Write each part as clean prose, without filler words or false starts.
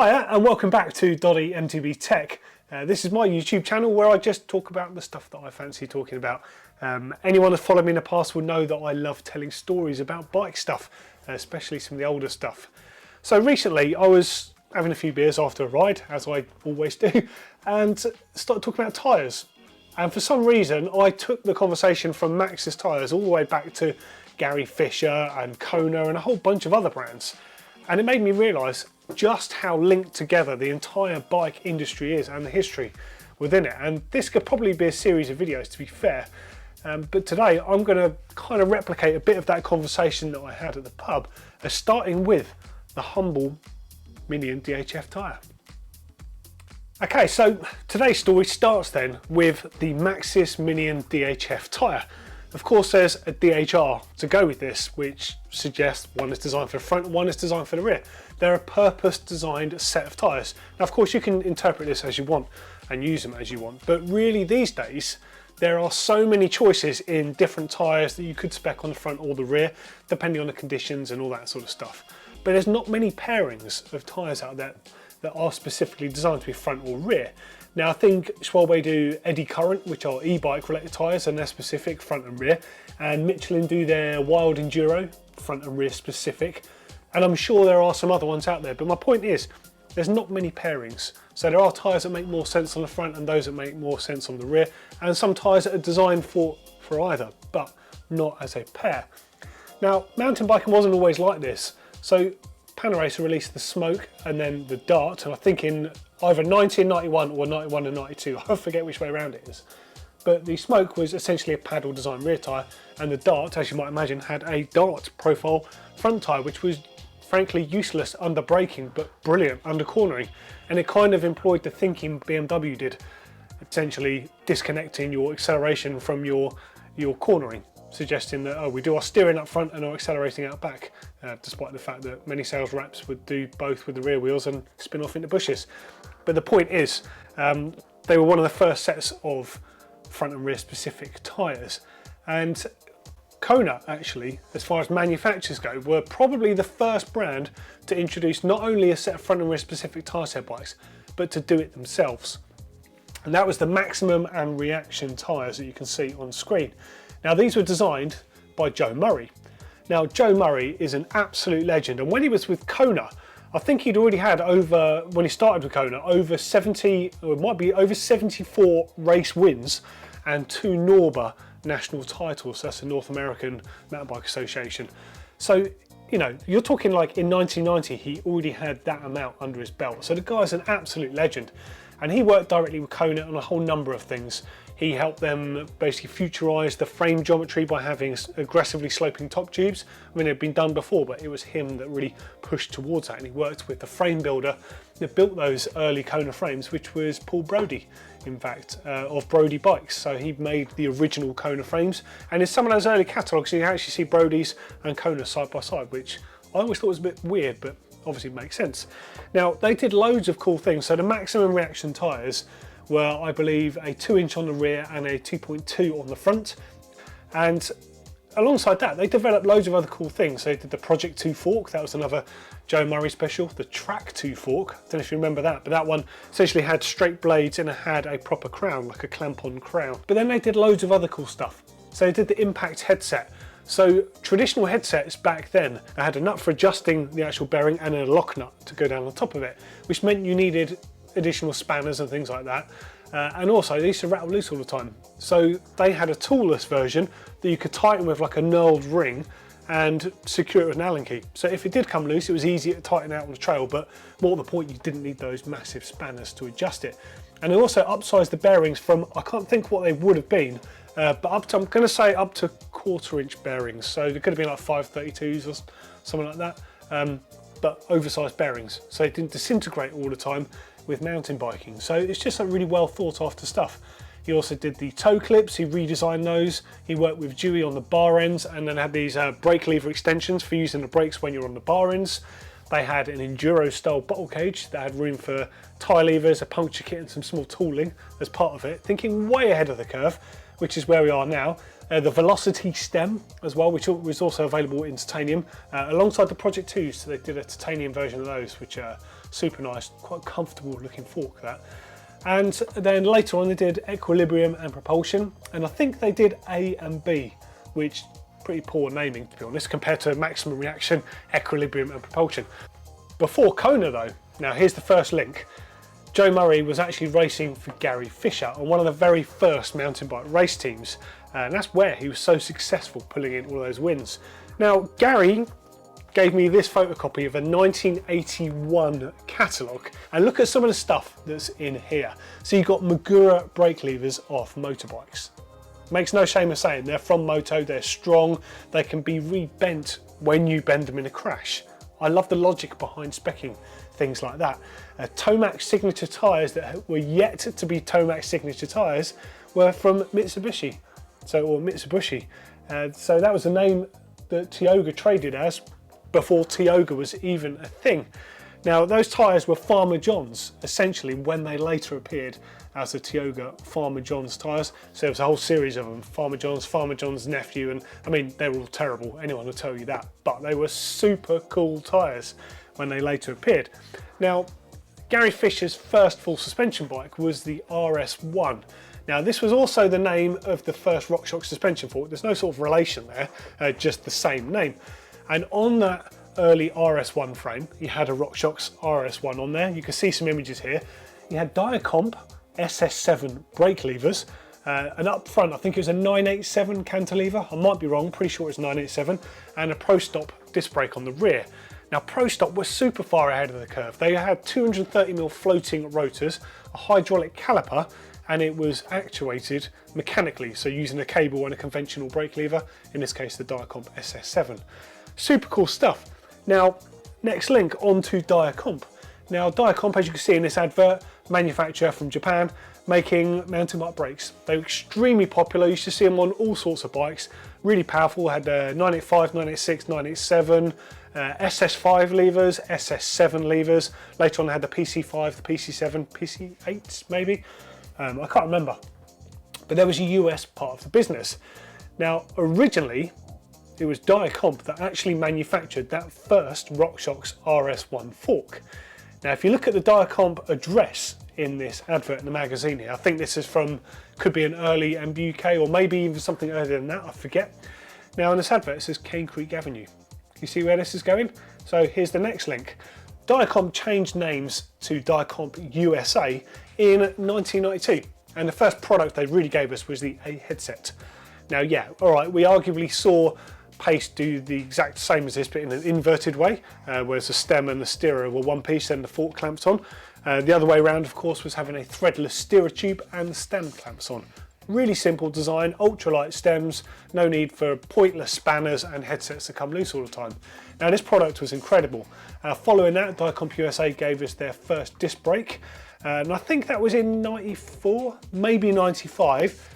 Hiya and welcome back to Doddy MTB Tech. This is my YouTube channel where I just talk about the stuff that I fancy talking about. Anyone that's followed me in the past will know that I love telling stories about bike stuff, especially some of the older stuff. So recently I was having a few beers after a ride, as I always do, and started talking about tyres. And for some reason I took the conversation from Maxxis tyres all the way back to Gary Fisher and Kona and a whole bunch of other brands. And it made me realise just how linked together the entire bike industry is and the history within it. And this could probably be a series of videos, to be fair. But today I'm going to kind of replicate a bit of that conversation that I had at the pub, starting with the humble Minion DHF tyre. Okay, so today's story starts then with the Maxxis Minion DHF tyre. Of course there's a DHR to go with this, which suggests one is designed for the front, one is designed for the rear. They're a purpose designed set of tyres. Now of course you can interpret this as you want and use them as you want, but really these days there are so many choices in different tyres that you could spec on the front or the rear, depending on the conditions and all that sort of stuff. But there's not many pairings of tyres out there that are specifically designed to be front or rear. Now I think Schwalbe do Eddy Current, which are e-bike related tyres, and they're specific front and rear, and Michelin do their Wild Enduro, front and rear specific, and I'm sure there are some other ones out there, but my point is there's not many pairings. So there are tyres that make more sense on the front and those that make more sense on the rear, and some tyres that are designed for either, but not as a pair. Now mountain biking wasn't always like this, so Panaracer released the Smoke and then the Dart, and I think in either 1991 or 91 and 92, I forget which way around it is. But the Smoke was essentially a paddle design rear tyre, and the Dart, as you might imagine, had a dart profile front tyre, which was frankly useless under braking but brilliant under cornering, and it kind of employed the thinking BMW did, essentially disconnecting your acceleration from your cornering, suggesting that we do our steering up front and our accelerating out back, despite the fact that many sales reps would do both with the rear wheels and spin off into bushes. But the point is, they were one of the first sets of front and rear specific tyres, and Kona actually, as far as manufacturers go, were probably the first brand to introduce not only a set of front and rear specific tyre set bikes, but to do it themselves. And that was the Maximum and Reaction tyres that you can see on screen. Now these were designed by Joe Murray. Now Joe Murray is an absolute legend, and when he was with Kona, I think he'd already had over, when he started with Kona, over 70, or it might be over 74 race wins and 2 NORBA national titles. That's the North American Mountain Bike Association. So, you know, you're talking like in 1990, he already had that amount under his belt. So the guy's an absolute legend. And he worked directly with Kona on a whole number of things. He helped them basically futurise the frame geometry by having aggressively sloping top tubes. I mean, it had been done before, but it was him that really pushed towards that. And he worked with the frame builder that built those early Kona frames, which was Paul Brodie, in fact, of Brodie Bikes. So he made the original Kona frames. And in some of those early catalogues, you actually see Brodie's and Kona side by side, which I always thought was a bit weird, but obviously it makes sense. Now, they did loads of cool things. So the Maximum Reaction tyres were, I believe, a 2-inch on the rear and a 2.2 on the front. And alongside that, they developed loads of other cool things. They did the Project 2 fork, that was another Joe Murray special. The Track 2 fork, I don't know if you remember that, but that one essentially had straight blades and it had a proper crown, like a clamp-on crown. But then they did loads of other cool stuff. So they did the Impact headset. So traditional headsets back then had a nut for adjusting the actual bearing and a lock nut to go down on top of it, which meant you needed additional spanners and things like that. And also they used to rattle loose all the time. So they had a toolless version that you could tighten with like a knurled ring and secure it with an Allen key. So if it did come loose, it was easier to tighten out on the trail, but more to the point, you didn't need those massive spanners to adjust it. And they also upsized the bearings from, I can't think what they would have been, but up to, I'm going to say up to 1/4-inch bearings. So they could have been like 532s or something like that, but oversized bearings. So it didn't disintegrate all the time with mountain biking. So it's just like really well thought after stuff. He also did the toe clips, he redesigned those. He worked with Dewey on the bar ends and then had these brake lever extensions for using the brakes when you're on the bar ends. They had an enduro style bottle cage that had room for tie levers, a puncture kit and some small tooling as part of it, thinking way ahead of the curve. which is where we are now. The Velocity stem as well, which was also available in titanium, alongside the Project 2s. So they did a titanium version of those, which are super nice, quite comfortable looking fork, that. And then later on they did equilibrium and propulsion, and I think they did A and B, which pretty poor naming to be honest, compared to maximum reaction, equilibrium and propulsion. Before Kona though, now here's the first link. Joe Murray was actually racing for Gary Fisher on one of the very first mountain bike race teams, and that's where he was so successful pulling in all those wins. Now Gary gave me this photocopy of a 1981 catalogue, and look at some of the stuff that's in here. So you've got Magura brake levers off motorbikes. Makes no shame of saying they're from Moto, they're strong, they can be rebent when you bend them in a crash. I love the logic behind speccing things like that. Tomac signature tyres that were yet to be Tomac signature tyres were from Mitsuboshi. So that was the name that Tioga traded as before Tioga was even a thing. Now those tyres were Farmer John's essentially when they later appeared as the Tioga Farmer John's tyres. So there was a whole series of them, Farmer John's nephew, and I mean they were all terrible, anyone will tell you that, but they were super cool tyres when they later appeared. Now Gary Fisher's first full suspension bike was the RS1. Now this was also the name of the first Rockshox suspension fork. There's no sort of relation there, just the same name. And on that early RS1 frame, you had a Rockshox RS1 on there. You can see some images here. You had Diacomp SS7 brake levers, and up front I think it was a 987 cantilever, I might be wrong, pretty sure it's 987, and a Pro Stop disc brake on the rear. Now Pro Stop was super far ahead of the curve. They had 230mm floating rotors, a hydraulic caliper, and it was actuated mechanically, so using a cable and a conventional brake lever, in this case the Diacomp SS7. Super cool stuff. Now, next link onto Diacomp. Now, Diacomp, as you can see in this advert, manufacturer from Japan, making mountain bike brakes. They were extremely popular. You used to see them on all sorts of bikes. Really powerful. Had 985, 986, 987, SS5 levers, SS7 levers. Later on, they had the PC5, the PC7, PC8 maybe. I can't remember. But there was a US part of the business. Now, originally, it was Diacomp that actually manufactured that first Rockshox RS1 fork. Now if you look at the Diacomp address in this advert in the magazine here, I think this is from, could be an early MBUK or maybe even something earlier than that, I forget. Now in this advert it says Cane Creek Avenue. You see where this is going? So here's the next link. Diacomp changed names to Diacomp USA in 1992, and the first product they really gave us was the A headset. Now yeah, alright, we arguably saw Pace do the exact same as this but in an inverted way, whereas the stem and the steerer were one piece and the fork clamps on. The other way around of course was having a threadless steerer tube and the stem clamps on. Really simple design, ultralight stems, no need for pointless spanners and headsets that come loose all the time. Now this product was incredible. Following that, Diacomp USA gave us their first disc brake, and I think that was in 94, maybe 95.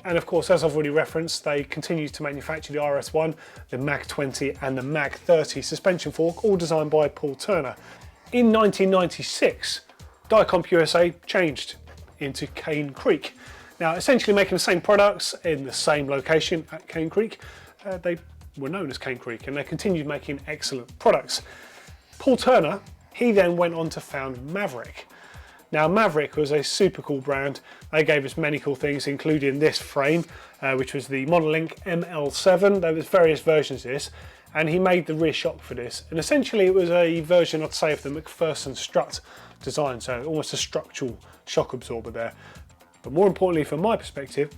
And of course, as I've already referenced, they continued to manufacture the RS1, the Mag 20 and the Mag 30 suspension fork, all designed by Paul Turner. In 1996, Diacomp USA changed into Cane Creek. Now, essentially making the same products in the same location at Cane Creek, they were known as Cane Creek, and they continued making excellent products. Paul Turner, he then went on to found Maverick. Now Maverick was a super cool brand. They gave us many cool things, including this frame, which was the Monolink ML7. There was various versions of this, and he made the rear shock for this. And essentially it was a version, I'd say, of the McPherson strut design, so almost a structural shock absorber there. But more importantly, from my perspective,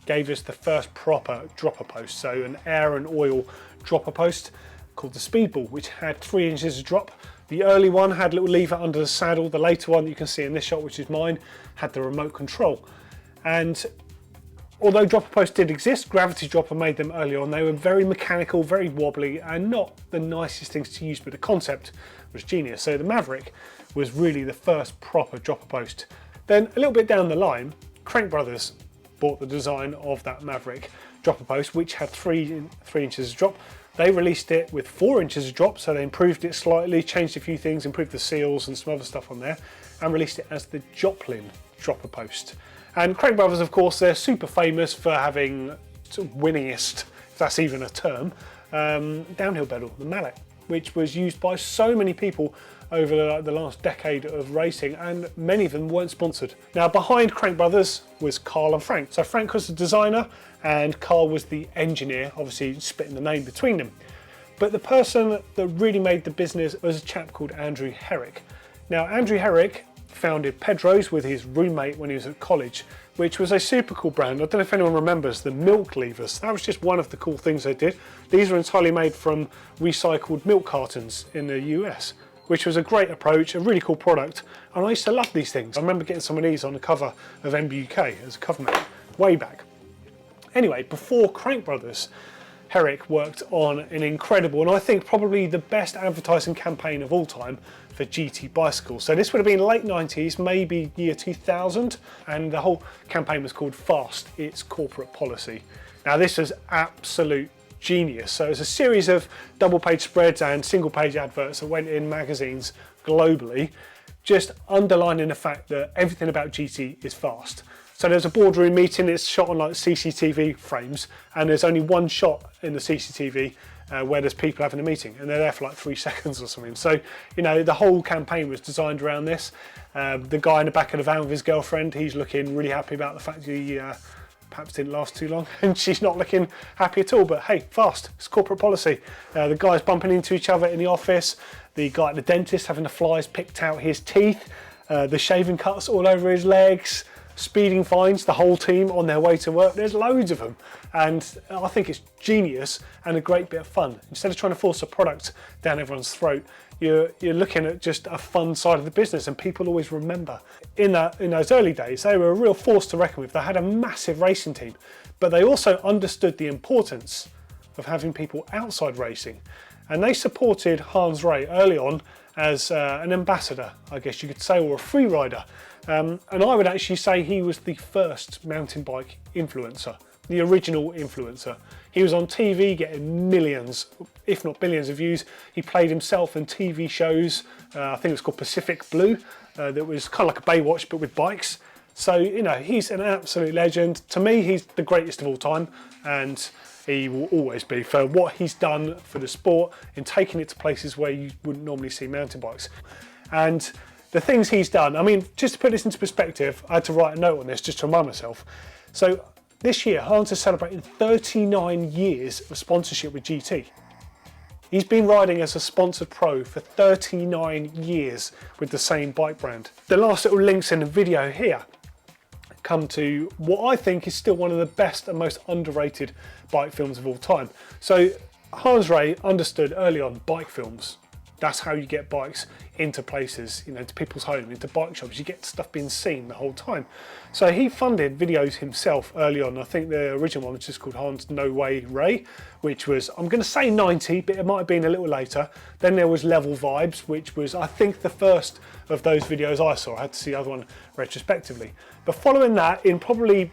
gave us the first proper dropper post, so an air and oil dropper post called the Speedball, which had 3 inches of drop. The early one had a little lever under the saddle. The later one that you can see in this shot, which is mine, had the remote control. And although dropper posts did exist, gravity dropper made them early on. They were very mechanical, very wobbly, and not the nicest things to use, but the concept was genius. So the Maverick was really the first proper dropper post. Then a little bit down the line, Crank Brothers bought the design of that Maverick dropper post, which had 3 inches of drop. They released it with 4 inches of drop, so they improved it slightly, changed a few things, improved the seals and some other stuff on there, and released it as the Joplin dropper post. And Crank Brothers, of course, they're super famous for having sort of winningest, if that's even a term, downhill pedal, the mallet, which was used by so many people over the last decade of racing, and many of them weren't sponsored. Now, behind Crank Brothers was Carl and Frank. So Frank was the designer and Carl was the engineer, obviously splitting the name between them. But the person that really made the business was a chap called Andrew Herrick. Now, Andrew Herrick founded Pedros with his roommate when he was at college, which was a super cool brand. I don't know if anyone remembers the milk levers. That was just one of the cool things they did. These were entirely made from recycled milk cartons in the US, which was a great approach, a really cool product. And I used to love these things. I remember getting some of these on the cover of MBUK as a cover mate way back. Anyway, before Crank Brothers, Herrick worked on an incredible, and I think probably the best advertising campaign of all time for GT bicycles. So this would have been late 90s, maybe year 2000, and the whole campaign was called Fast, It's Corporate Policy. Now this was absolute genius. So it was a series of double page spreads and single page adverts that went in magazines globally, just underlining the fact that everything about GT is fast. So there's a boardroom meeting, it's shot on like CCTV frames, and there's only one shot in the CCTV where there's people having a meeting, and they're there for like 3 seconds or something. So, you know, the whole campaign was designed around this. The guy in the back of the van with his girlfriend, he's looking really happy about the fact that he perhaps didn't last too long, and she's not looking happy at all, but hey, fast, it's corporate policy. The guys bumping into each other in the office, the guy at the dentist having the flies picked out his teeth, the shaving cuts all over his legs, speeding fines, the whole team on their way to work. There's loads of them, and I think it's genius and a great bit of fun. Instead of trying to force a product down everyone's throat, you're looking at just a fun side of the business, and people always remember. In those early days, they were a real force to reckon with. They had a massive racing team, but they also understood the importance of having people outside racing, and they supported Hans Rey early on as an ambassador, I guess you could say, or a free rider. And I would actually say he was the first mountain bike influencer, the original influencer. He was on TV getting millions, if not billions of views. He played himself in TV shows, I think it was called Pacific Blue, that was kind of like a Baywatch but with bikes. So, you know, he's an absolute legend. To me, he's the greatest of all time, and he will always be for what he's done for the sport in taking it to places where you wouldn't normally see mountain bikes. And the things he's done, I mean, just to put this into perspective, I had to write a note on this just to remind myself. So this year, Hans is celebrating 39 years of sponsorship with GT. He's been riding as a sponsored pro for 39 years with the same bike brand. The last little links in the video here come to what I think is still one of the best and most underrated bike films of all time. So Hans Rey understood early on bike films. That's how you get bikes into places, you know, to people's home, into bike shops. You get stuff being seen the whole time. So he funded videos himself early on. I think the original one was just called Hans No Way Rey, which was, I'm going to say 90, but it might have been a little later. Then there was Level Vibes, which was, I think, the first of those videos I saw. I had to see the other one retrospectively. But following that, in probably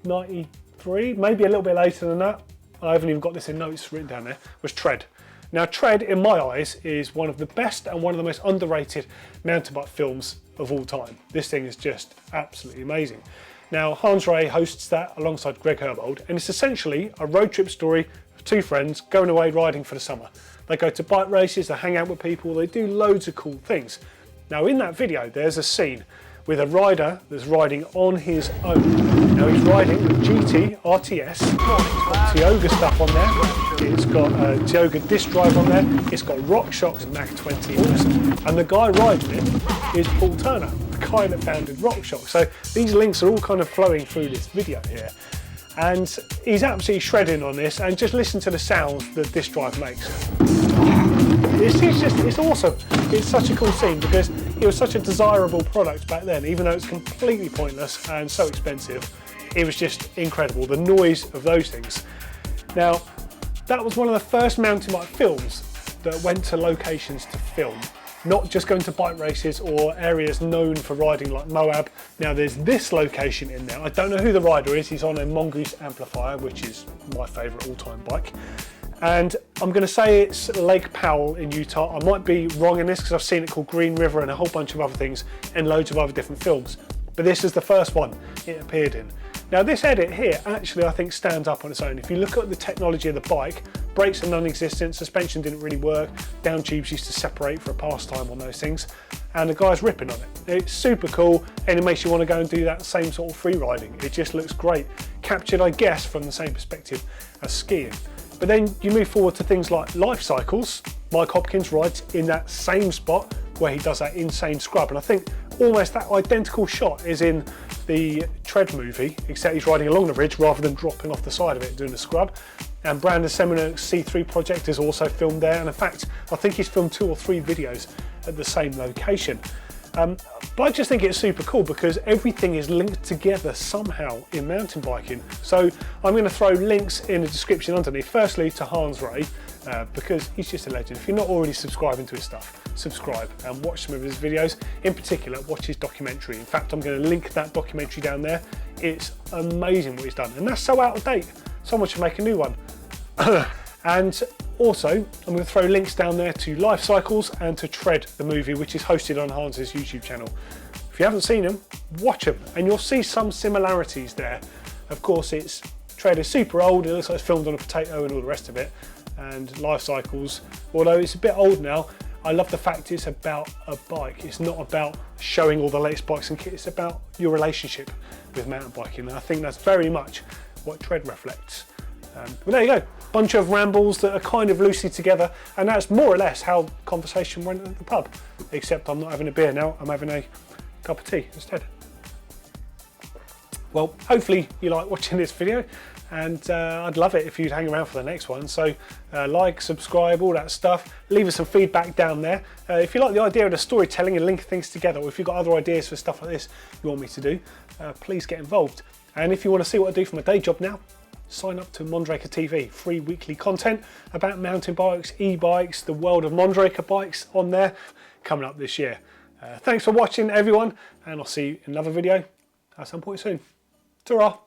93, maybe a little bit later than that, I haven't even got this in notes written down there, was Tread. Now, Tread, in my eyes, is one of the best and one of the most underrated mountain bike films of all time. This thing is just absolutely amazing. Now, Hans Rey hosts that alongside Greg Herbold, and it's essentially a road trip story of two friends going away riding for the summer. They go to bike races, they hang out with people, they do loads of cool things. Now, in that video, there's a scene with a rider that's riding on his own. Now, he's riding with GT RTS, it's got Tioga stuff on there, it's got Tioga disc drive on there, it's got Rockshox Mac 20 and the guy riding it is Paul Turner, the guy that founded Rockshox. So these links are all kind of flowing through this video here. And he's absolutely shredding on this, and just listen to the sounds that this drive makes. It's awesome. It's such a cool scene because it was such a desirable product back then, even though it's completely pointless and so expensive. It was just incredible, the noise of those things. Now, that was one of the first mountain bike films that went to locations to film, not just going to bike races or areas known for riding like Moab. Now there's this location in there. I don't know who the rider is. He's on a Mongoose amplifier, which is my favourite all-time bike. And I'm going to say it's Lake Powell in Utah. I might be wrong in this because I've seen it called Green River and a whole bunch of other things and loads of other different films. but this is the first one it appeared in. Now this edit here actually I think stands up on its own. If you look at the technology of the bike, brakes are non-existent, suspension didn't really work, down tubes used to separate for a pastime on those things, and the guy's ripping on it. It's super cool, and it makes you want to go and do that same sort of free riding. It just looks great, captured I guess from the same perspective as skiing. But then you move forward to things like life cycles. Mike Hopkins rides in that same spot where he does that insane scrub, and I think almost that identical shot is in the Tread movie, except he's riding along the ridge rather than dropping off the side of it doing the scrub. And Brandon Semenuk's C3 project is also filmed there, and in fact I think he's filmed 2 or 3 videos at the same location. But I just think it's super cool because everything is linked together somehow in mountain biking. So I'm going to throw links in the description underneath. Firstly to Hans Rey, because he's just a legend. If you're not already subscribing to his stuff, subscribe and watch some of his videos. In particular, watch his documentary. In fact, I'm going to link that documentary down there. It's amazing what he's done, and that's so out of date. Someone should make a new one. And also, I'm going to throw links down there to Life Cycles and to Tread, the movie, which is hosted on Hans's YouTube channel. If you haven't seen them, watch them, and you'll see some similarities there. Of course, Tread is super old, it looks like it's filmed on a potato and all the rest of it. And Life Cycles, although it's a bit old now, I love the fact it's about a bike. It's not about showing all the latest bikes and kit, it's about your relationship with mountain biking. And I think that's very much what Tread reflects. But there you go, bunch of rambles that are kind of loosely together, and that's more or less how conversation went at the pub, except I'm not having a beer now, I'm having a cup of tea instead. Well, hopefully you like watching this video, and I'd love it if you'd hang around for the next one. So like, subscribe, all that stuff. Leave us some feedback down there. If you like the idea of the storytelling and linking things together, or if you've got other ideas for stuff like this you want me to do, please get involved. And if you want to see what I do for my day job now, sign up to Mondraker TV, free weekly content about mountain bikes, e-bikes, the world of Mondraker bikes on there, coming up this year. Thanks for watching everyone, and I'll see you in another video at some point soon. Ta-ra!